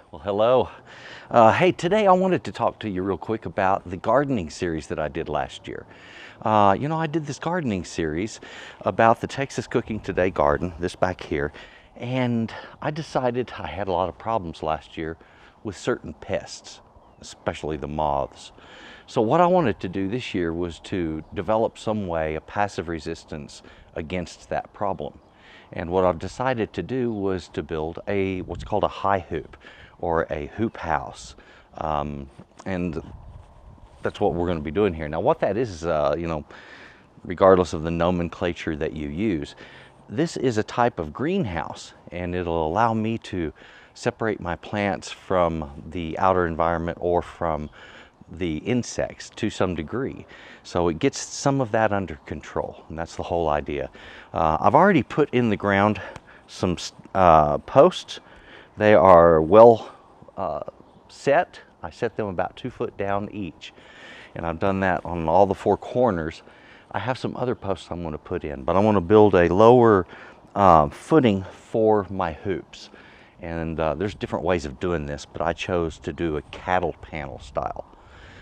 Well, hello. Hey, today I wanted to talk to you real quick about the gardening series that I did last year. I did this gardening series about the Texas Cooking Today garden, this back here, and I decided I had a lot of problems last year with certain pests, especially the moths. So what I wanted to do this year was to develop some way, a passive resistance against that problem. And what I've decided to do was to build what's called a high hoop, or a hoop house. And that's what we're going to be doing here. Now what that is, regardless of the nomenclature that you use, this is a type of greenhouse, and it'll allow me to separate my plants from the outer environment or from the insects to some degree. So it gets some of that under control, and that's the whole idea. I've already put in the ground some posts. They are well set. I set them about 2 foot down each, and I've done that on all the 4 corners. I have some other posts I'm going to put in, but I want to build a lower footing for my hoops. And there's different ways of doing this, but I chose to do a cattle panel style.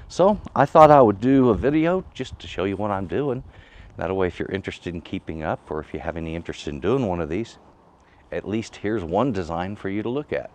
So I thought I would do a video just to show you what I'm doing. That way, if you're interested in keeping up, or if you have any interest in doing one of these, at least here's one design for you to look at.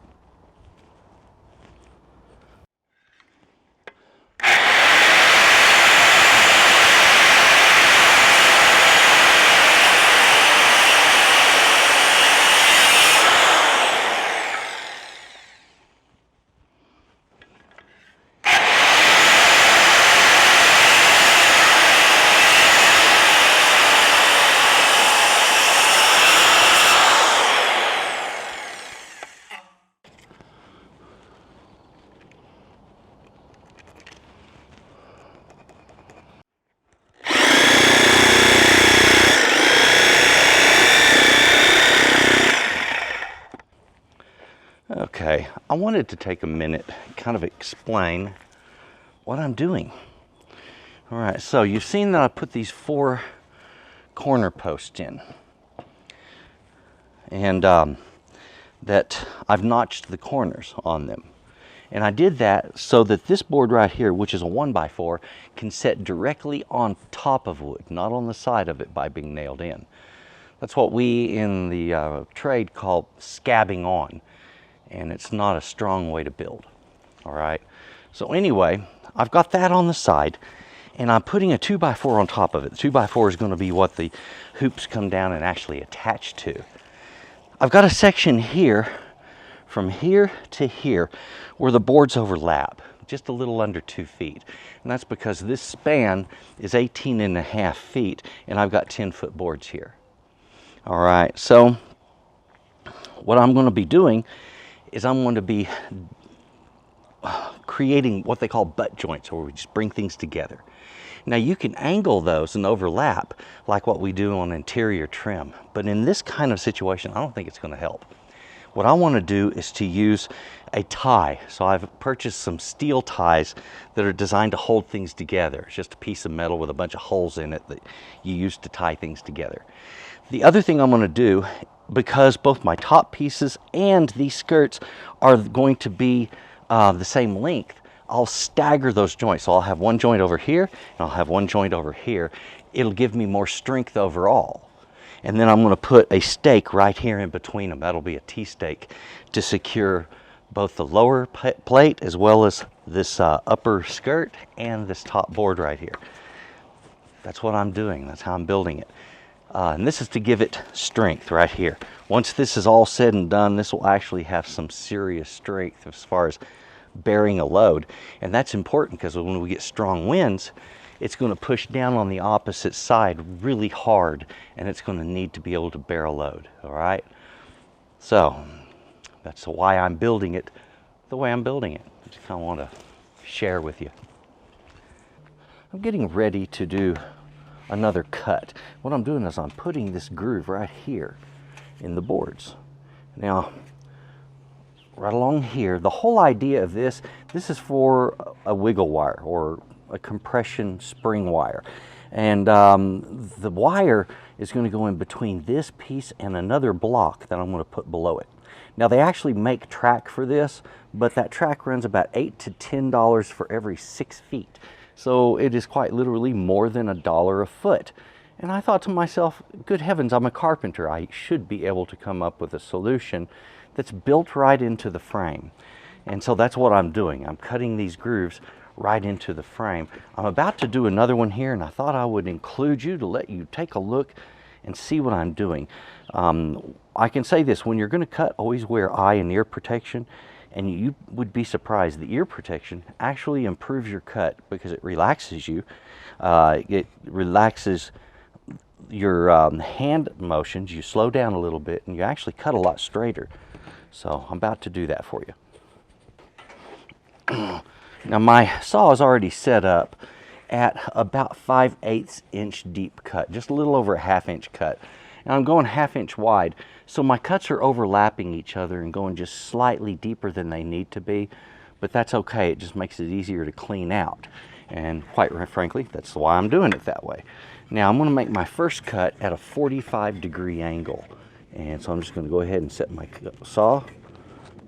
Okay, I wanted to take a minute and kind of explain what I'm doing. All right, so you've seen that I put these 4 corner posts in, and that I've notched the corners on them. And I did that so that this board right here, which is a 1x4, can set directly on top of wood, not on the side of it by being nailed in. That's what we in the trade call scabbing on. And it's not a strong way to build. All right, so anyway, I've got that on the side, and I'm putting a 2x4 on top of it. The 2x4 is going to be what the hoops come down and actually attach to. I've got a section here, from here to here, where the boards overlap, just a little under 2 feet. And that's because this span is 18.5 feet, and I've got 10-foot boards here. All right, so what I'm going to be doing is I'm going to be creating what they call butt joints, where we just bring things together. Now you can angle those and overlap like what we do on interior trim, but in this kind of situation, I don't think it's going to help. What I want to do is to use a tie. So I've purchased some steel ties that are designed to hold things together. It's just a piece of metal with a bunch of holes in it that you use to tie things together. The other thing I'm going to do, because both my top pieces and these skirts are going to be the same length, I'll stagger those joints. So I'll have one joint over here, and I'll have one joint over here. It'll give me more strength overall. And then I'm going to put a stake right here in between them. That'll be a T-stake to secure both the lower plate as well as this upper skirt and this top board right here. That's what I'm doing. That's how I'm building it. And this is to give it strength right here. Once this is all said and done, this will actually have some serious strength as far as bearing a load. And that's important because when we get strong winds, it's going to push down on the opposite side really hard, and it's going to need to be able to bear a load. All right? So that's why I'm building it the way I'm building it. I just kind of want to share with you. I'm getting ready to do another cut. What I'm doing is I'm putting this groove right here in the boards. Now, right along here, the whole idea of this is for a wiggle wire or a compression spring wire. And the wire is going to go in between this piece and another block that I'm going to put below it. Now they actually make track for this, but that track runs about $8 to $10 for every 6 feet. So it is quite literally more than $1 a foot. And I thought to myself, good heavens, I'm a carpenter. I should be able to come up with a solution that's built right into the frame. And so that's what I'm doing. I'm cutting these grooves right into the frame. I'm about to do another one here, and I thought I would include you to let you take a look and see what I'm doing. I can say this, when you're going to cut, always wear eye and ear protection, and you would be surprised the ear protection actually improves your cut because it relaxes you. It relaxes your hand motions. You slow down a little bit and you actually cut a lot straighter. So I'm about to do that for you. Now my saw is already set up at about 5/8 inch deep cut, just a little over a 1/2 inch cut. And I'm going 1/2 inch wide, so my cuts are overlapping each other and going just slightly deeper than they need to be, but that's okay. It just makes it easier to clean out. And quite frankly, that's why I'm doing it that way. Now I'm going to make my first cut at a 45-degree angle. And so I'm just going to go ahead and set my saw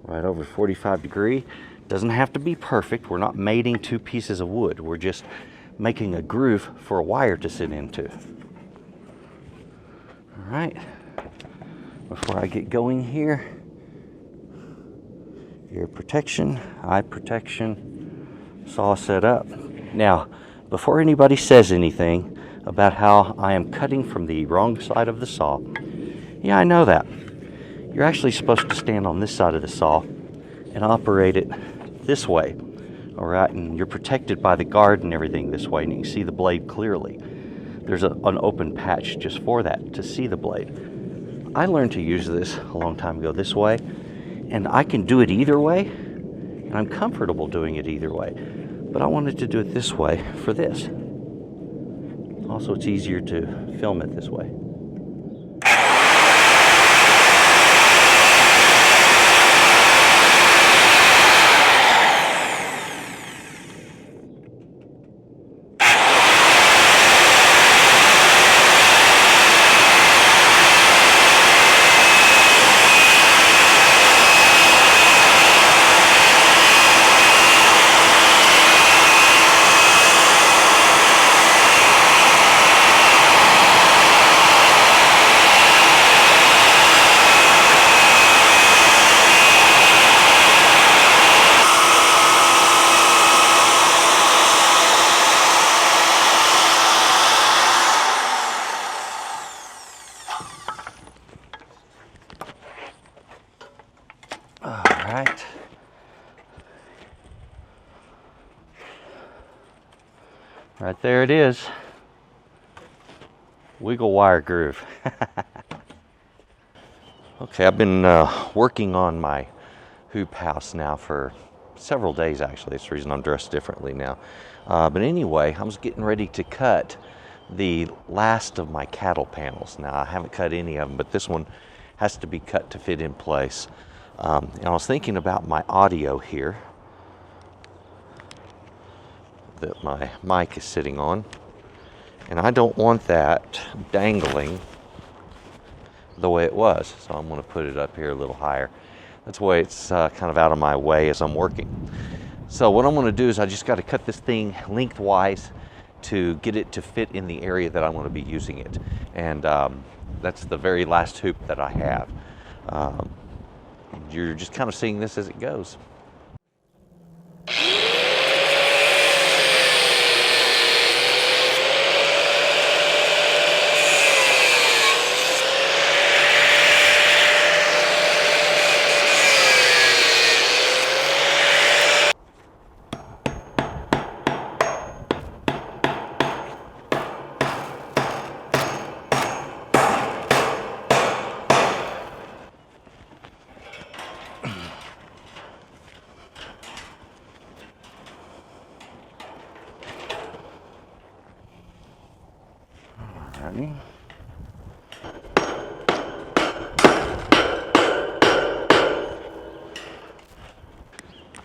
right over 45 degree. Doesn't have to be perfect. We're not mating 2 pieces of wood. We're just making a groove for a wire to sit into. All right. Before I get going here, ear protection, eye protection, saw set up. Now, before anybody says anything about how I am cutting from the wrong side of the saw, yeah, I know that. You're actually supposed to stand on this side of the saw and operate it this way, all right? And you're protected by the guard and everything this way, and you can see the blade clearly. There's an open patch just for that, to see the blade. I learned to use this a long time ago this way, and I can do it either way, and I'm comfortable doing it either way. But I wanted to do it this way for this. Also, it's easier to film it this way. Right there it is. Wiggle wire groove. Okay, I've been working on my hoop house now for several days actually. That's the reason I'm dressed differently now. But anyway, I was getting ready to cut the last of my cattle panels. Now I haven't cut any of them, but this one has to be cut to fit in place. And I was thinking about my audio here that my mic is sitting on, and I don't want that dangling the way it was, so I'm going to put it up here a little higher. That's the way it's kind of out of my way as I'm working. So what I'm going to do is I just got to cut this thing lengthwise to get it to fit in the area that I'm going to be using it, and that's the very last hoop that I have. You're just kind of seeing this as it goes.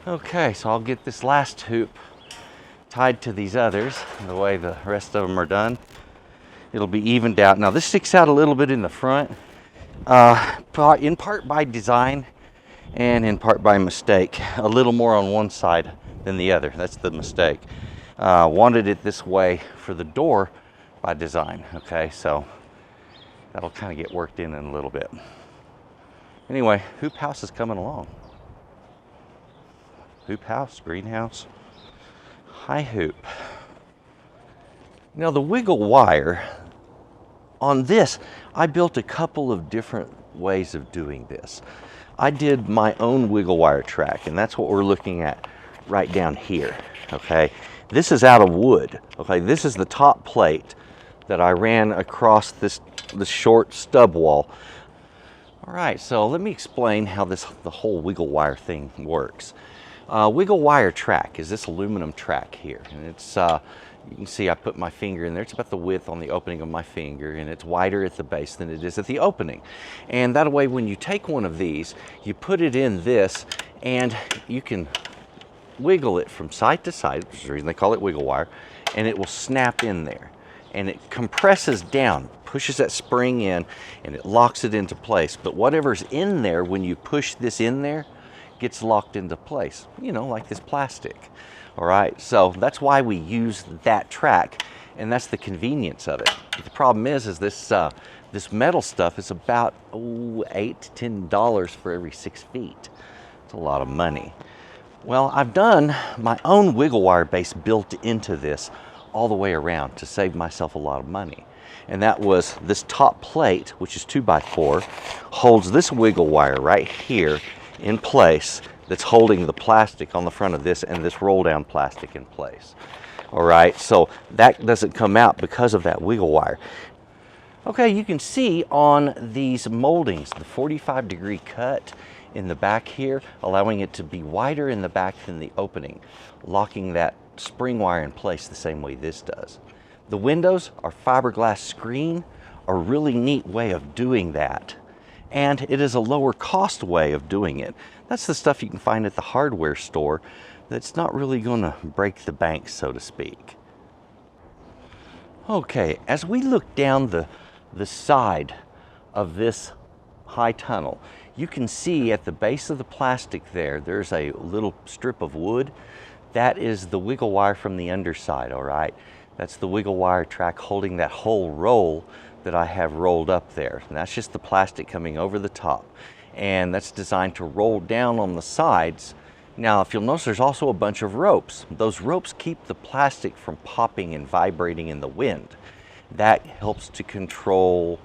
Okay, so I'll get this last hoop tied to these others the way the rest of them are done. It'll be evened out. Now this sticks out a little bit in the front, in part by design. and in part by mistake, a little more on one side than the other. That's the mistake. Wanted it this way for the door by design, okay? So that'll kind of get worked in a little bit. Anyway, hoop house is coming along. Hoop house, greenhouse. Hi, hoop. Now the wiggle wire, on this, I built a couple of different ways of doing this. I did my own wiggle wire track, and that's what we're looking at right down here, okay? This is out of wood, okay? This is the top plate that I ran across this short stub wall. All right, so let me explain how the whole wiggle wire thing works. Wiggle wire track is this aluminum track here, and it's you can see I put my finger in there. It's about the width on the opening of my finger, and it's wider at the base than it is at the opening. And that way, when you take one of these, you put it in this, and you can wiggle it from side to side, which is the reason they call it wiggle wire, and it will snap in there. And it compresses down, pushes that spring in, and it locks it into place. But whatever's in there, when you push this in there, gets locked into place, you know, like this plastic. All right, so that's why we use that track, and that's the convenience of it. But the problem is this this metal stuff is about $8 to $10 for every 6 feet. It's a lot of money. Well, I've done my own wiggle wire base built into this all the way around to save myself a lot of money. And that was this top plate, which is 2x4, holds this wiggle wire right here in place, that's holding the plastic on the front of this and this roll down plastic in place. All right, so that doesn't come out because of that wiggle wire. Okay, you can see on these moldings, the 45-degree cut in the back here, allowing it to be wider in the back than the opening, locking that spring wire in place the same way this does. The windows are fiberglass screen, a really neat way of doing that. And it is a lower cost way of doing it. That's the stuff you can find at the hardware store that's not really going to break the bank, so to speak. Okay, as we look down the side of this high tunnel, you can see at the base of the plastic there's a little strip of wood. That is the wiggle wire from the underside, all right? That's the wiggle wire track holding that whole roll that I have rolled up there. And that's just the plastic coming over the top. And that's designed to roll down on the sides. Now, if you'll notice, there's also a bunch of ropes. Those ropes keep the plastic from popping and vibrating in the wind. That helps to control,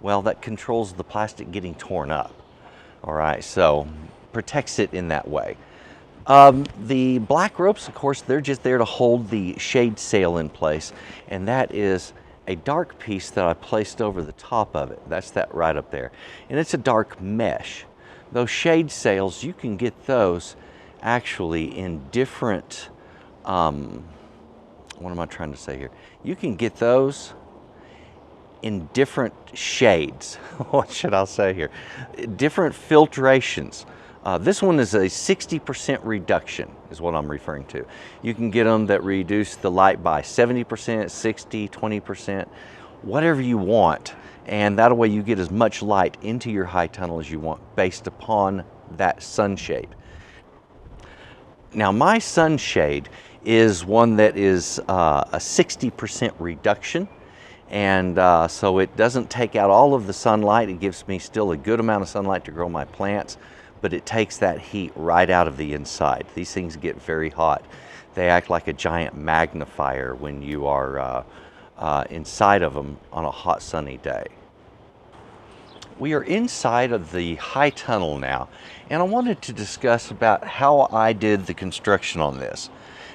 well, that controls the plastic getting torn up. All right, so protects it in that way. The black ropes, of course, they're just there to hold the shade sail in place. And that is a dark piece that I placed over the top of it. That's that right up there. And it's a dark mesh. Those shade sails, you can get those actually in different, what am I trying to say here? You can get those in different shades. What should I say here? Different filtrations. This one is a 60% reduction is what I'm referring to. You can get them that reduce the light by 70%, 60, 20%, whatever you want. And that way you get as much light into your high tunnel as you want based upon that sunshade. Now my sunshade is one that is a 60% reduction. And so it doesn't take out all of the sunlight. It gives me still a good amount of sunlight to grow my plants, but it takes that heat right out of the inside. These things get very hot. They act like a giant magnifier when you are inside of them on a hot sunny day. We are inside of the high tunnel now, and I wanted to discuss about how I did the construction on this.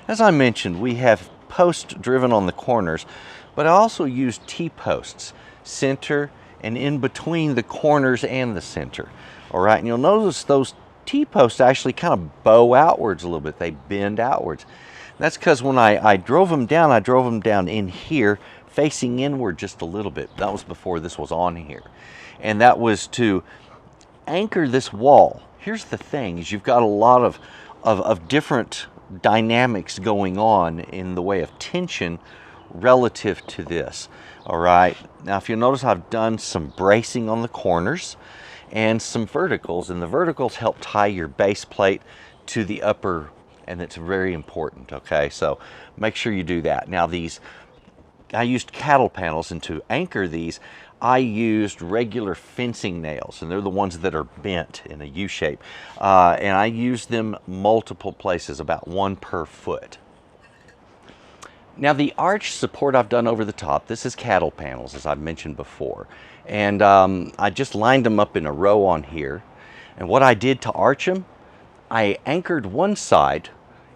As I mentioned, we have posts driven on the corners, but I also used T-posts, center and in between the corners and the center. All right, and you'll notice those T-posts actually kind of bow outwards a little bit. They bend outwards. That's because when I drove them down in here, facing inward just a little bit. That was before this was on here. And that was to anchor this wall. Here's the thing, is you've got a lot of different dynamics going on in the way of tension relative to this. All right, now if you notice, I've done some bracing on the corners, and some verticals, and the verticals help tie your base plate to the upper, and it's very important, okay? So make sure you do that. Now these, I used cattle panels, and to anchor these, I used regular fencing nails, and they're the ones that are bent in a U shape. And I used them multiple places, about 1 per foot. Now the arch support I've done over the top, this is cattle panels, as I've mentioned before. And I just lined them up in a row on here. And what I did to arch them, I anchored one side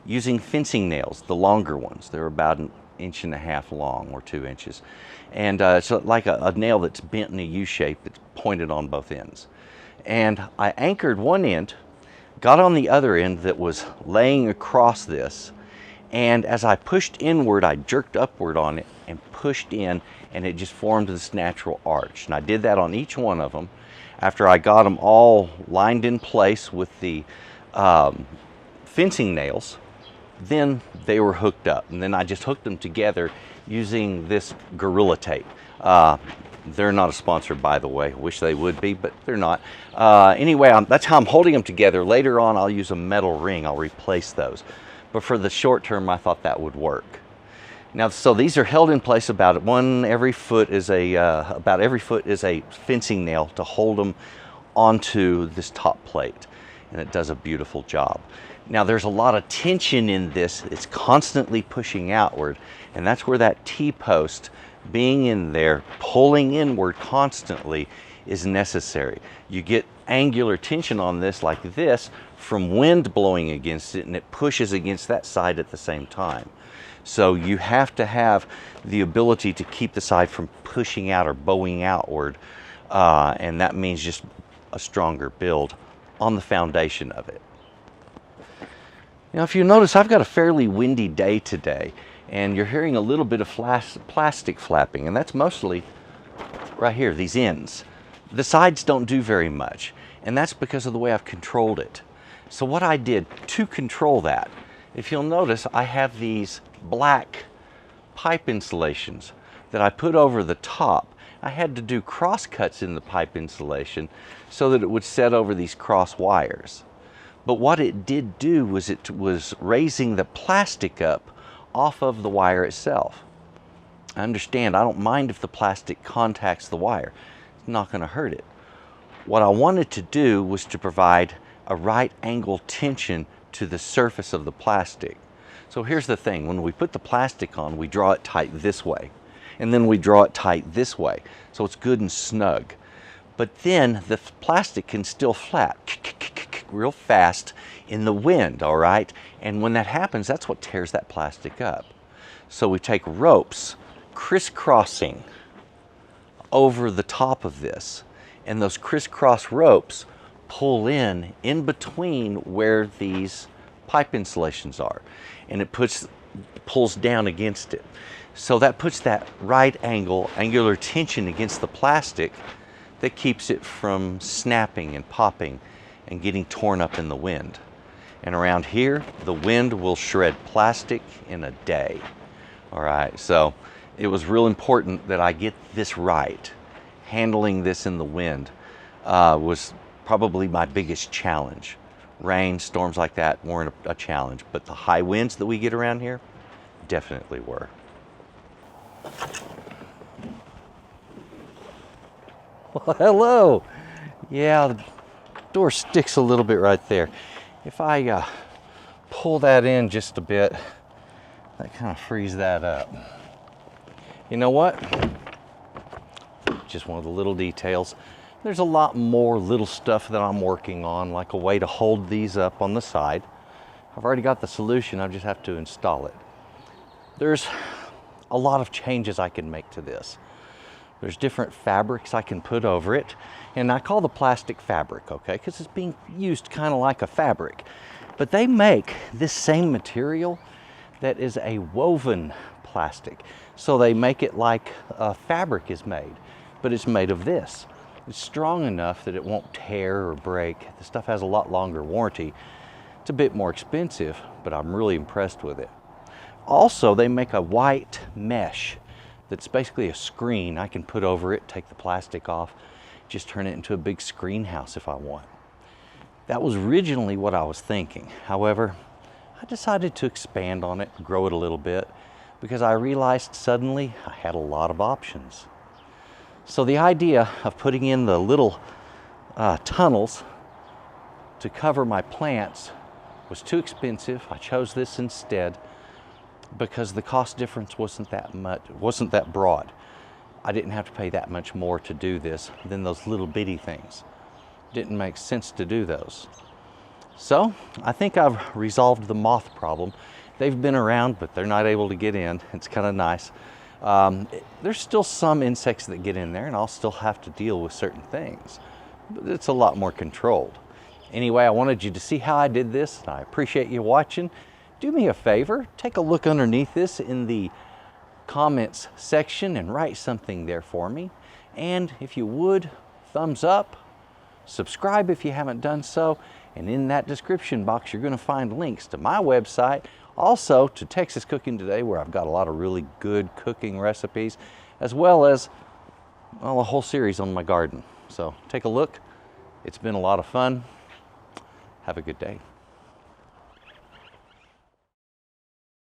using fencing nails, the longer ones. They're about 1.5 inches long, or 2 inches. And so like a nail that's bent in a U shape, it's pointed on both ends. And I anchored one end, got on the other end that was laying across this, and as I pushed inward, I jerked upward on it and pushed in, and it just formed this natural arch. And I did that on each one of them. After I got them all lined in place with the fencing nails, then they were hooked up, and then I just hooked them together using this Gorilla tape. They're not a sponsor, by the way. Wish they would be, but they're not. Anyway, that's how I'm holding them together. Later on, I'll use a metal ring. I'll replace those. But for the short term, I thought that would work. Now, so these are held in place about every foot is a fencing nail to hold them onto this top plate, and it does a beautiful job. Now there's a lot of tension in this. It's constantly pushing outward, and that's where that T-post being in there, pulling inward constantly, is necessary. You get angular tension on this like this from wind blowing against it, and it pushes against that side at the same time. So you have to have the ability to keep the side from pushing out or bowing outward, and that means just a stronger build on the foundation of it. Now, if you notice, I've got a fairly windy day today, and you're hearing a little bit of plastic flapping, and that's mostly right here, these ends. The sides don't do very much, and that's because of the way I've controlled it. So what I did to control that, if you'll notice, I have these black pipe insulations that I put over the top. I had to do cross cuts in the pipe insulation so that it would set over these cross wires. But what it did do was it was raising the plastic up off of the wire itself. I understand, I don't mind if the plastic contacts the wire. It's not going to hurt it. What I wanted to do was to provide a right angle tension to the surface of the plastic. So here's the thing, when we put the plastic on, we draw it tight this way, and then we draw it tight this way, so it's good and snug. But then the plastic can still flap real fast in the wind, all right? And when that happens, that's what tears that plastic up. So we take ropes crisscrossing over the top of this, and those crisscross ropes pull in between where these pipe insulations are, and it pulls down against it. So that puts that right angular tension against the plastic that keeps it from snapping and popping and getting torn up in the wind. And around here, the wind will shred plastic in a day. All right, so it was real important that I get this right. Handling this in the wind was probably my biggest challenge. Rain, storms like that weren't a challenge, but the high winds that we get around here definitely were. Well, hello. Yeah, the door sticks a little bit right there. If I pull that in just a bit, that kind of frees that up. You know what? Just one of the little details. There's a lot more little stuff that I'm working on, like a way to hold these up on the side. I've already got the solution, I just have to install it. There's a lot of changes I can make to this. There's different fabrics I can put over it, and I call the plastic fabric, okay, because it's being used kind of like a fabric. But they make this same material that is a woven plastic. So they make it like a fabric is made, but it's made of this. It's strong enough that it won't tear or break. The stuff has a lot longer warranty. It's a bit more expensive, but I'm really impressed with it. Also, they make a white mesh that's basically a screen I can put over it, take the plastic off, just turn it into a big screen house if I want. That was originally what I was thinking. However, I decided to expand on it, grow it a little bit, because I realized suddenly I had a lot of options. So the idea of putting in the little tunnels to cover my plants was too expensive. I chose this instead because the cost difference wasn't that broad. I didn't have to pay that much more to do this than those little bitty things. Didn't make sense to do those. So I think I've resolved the moth problem. They've been around, but they're not able to get in. It's kind of nice. There's still some insects that get in there, and I'll still have to deal with certain things, but it's a lot more controlled. Anyway, I wanted you to see how I did this, and I appreciate you watching. Do me a favor, take a look underneath this in the comments section and write something there for me. And if you would, thumbs up, subscribe if you haven't done so, and in that description box you're going to find links to my website, also to Texas Cooking Today, where I've got a lot of really good cooking recipes, as well as, well, a whole series on my garden. So take a look. It's been a lot of fun. Have a good day.